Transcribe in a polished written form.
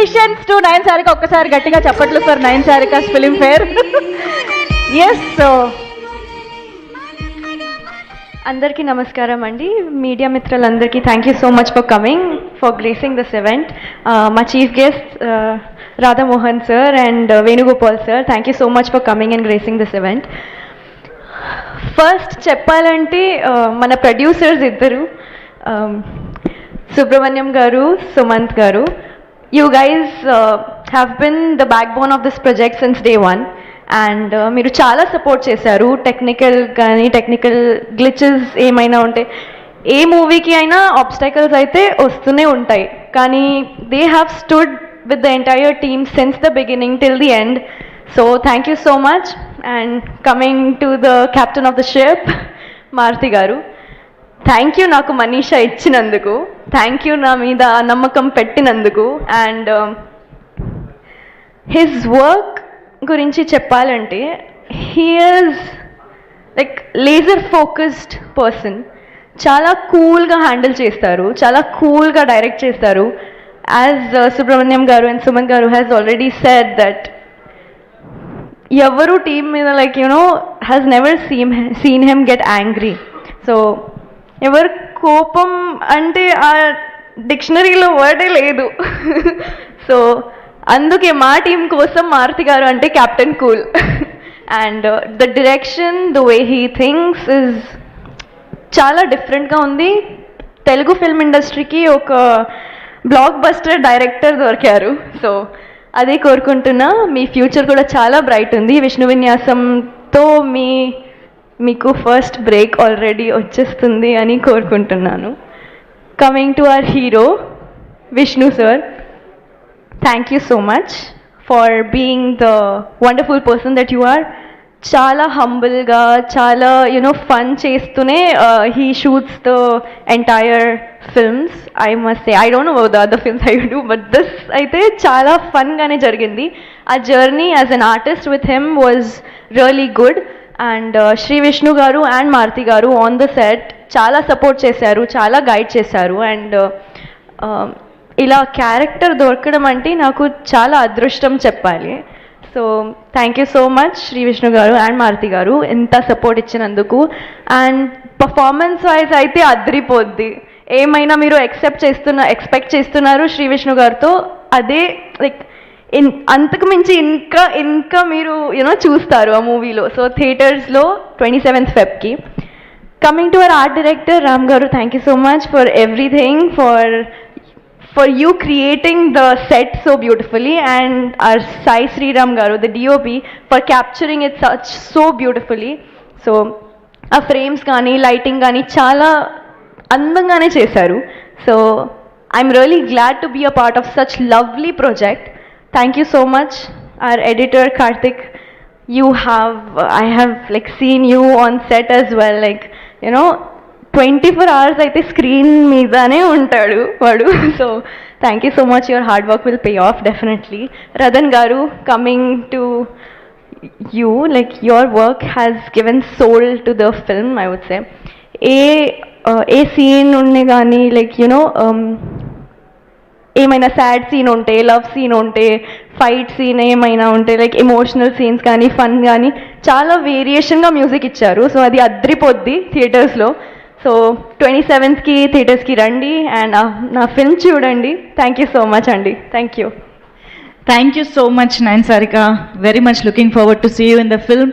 Congratulations to Nayan Sarika. ఒక్కసారి గట్టిగా చెప్పట్లు for Nayan Sarika's Filmfare. Yes, so అందరికీ నమస్కారం అండి. మీడియా మిత్రులందరికీ thank you so much for coming, for gracing this event. మా chief guest Radhamohan sir and Venugopal sir, thank you so much for coming and gracing this event. First చెప్పాలంటే మన producers ఇద్దరు, సుబ్రహ్మణ్యం గారు, సుమంత్ గారు. You guys have been the backbone of this project since day one, and మీరు చాలా support చేశారు. Technical కానీ technical glitches ఏమైనా ఉంటే, ఏ మూవీకి అయినా ఆబ్స్టైకల్స్ అయితే వస్తూనే ఉంటాయి, కానీ they have stood with the entire team since the beginning till the end. So thank you so much. And coming to the captain of the ship, Maruthi garu, thank you నాకు మనీషా ఇచ్చినందుకు, థ్యాంక్ యూ నా మీద నమ్మకం పెట్టినందుకు. అండ్ హిజ్ వర్క్ గురించి చెప్పాలంటే, he is like laser focused person. చాలా కూల్గా హ్యాండిల్ చేస్తారు, చాలా కూల్గా డైరెక్ట్ చేస్తారు. యాజ్ సుబ్రహ్మణ్యం గారు అండ్ సుమన్ గారు హ్యాస్ ఆల్రెడీ సెడ్ దట్ ఎవరు టీమ్ మీద like has never seen him get angry. So ఎవరు కోపం అంటే ఆ డిక్షనరీలో వర్డే లేదు. సో అందుకే మా టీం కోసం మారుతి గారు అంటే captain cool. And the direction, the way he thinks is చాలా డిఫరెంట్గా ఉంది. తెలుగు ఫిల్మ్ ఇండస్ట్రీకి ఒక బ్లాక్ బస్టర్ డైరెక్టర్ దొరికారు. సో అదే కోరుకుంటున్నా. మీ ఫ్యూచర్ కూడా చాలా బ్రైట్ ఉంది. విష్ణు విన్యాసంతో మీకు ఫస్ట్ బ్రేక్ ఆల్రెడీ వచ్చేస్తుంది అని కోరుకుంటున్నాను. Coming to our hero Vishnu sir, thank you so much for being the wonderful person that you are. చాలా హంబుల్గా, చాలా ఫన్ చేస్తూనే he shoots the entire films. I must say, I don't know the other films I do, but this అయితే చాలా ఫన్గానే జరిగింది. ఆ journey as an artist with him was really good. And Shri Vishnu garu and Maruthi garu on the set చాలా support చేశారు, చాలా guide చేశారు. And ఇలా క్యారెక్టర్ దొరకడం అంటే నాకు చాలా అదృష్టం చెప్పాలి. So thank you so much Shri Vishnu garu and Maruthi గారు ఎంత సపోర్ట్ ఇచ్చినందుకు. అండ్ పర్ఫార్మెన్స్ వైజ్ అయితే అదిరిపోద్ది. ఏమైనా మీరు ఎక్స్పెక్ట్ చేస్తున్నారు శ్రీ విష్ణు గారితో, అదే లైక్ అంతకు మించి ఇంకా మీరు చూస్తారు ఆ మూవీలో. సో థియేటర్స్లో 27th Febకి. Coming to our art director Ram garu, thank you so much for everything, for you creating the set so beautifully, and our Sai Sriram garu, the DOP, for capturing it so beautifully. So a frames gaani lighting gaani chaala andangane chesaru. So I'm really glad to be a part of such lovely project. Thank you so much. Our editor Karthik, I have like seen you on set as well, like 24 hours అయితే screen మీదనే ఉంటాడు వాడు. So thank you so much. Your hard work will pay off definitely. Ratan garu, coming to you, like your work has given soul to the film. I would say a scene ఉండే కానీ like ఏమైనా sad scene ఉంటే, love scene ఉంటే, fight scene ఏమైనా ఉంటే, like emotional scenes కానీ fun కానీ చాలా వేరియేషన్గా మ్యూజిక్ ఇచ్చారు. సో అది అద్రిపోద్ది థియేటర్స్లో. సో 27th థియేటర్స్కి రండి అండ్ నా ఫిల్మ్ చూడండి. థ్యాంక్ యూ సో మచ్ అండి. Thank you. Thank you so much, Nayan Sarika. Very much looking forward to see you in the film.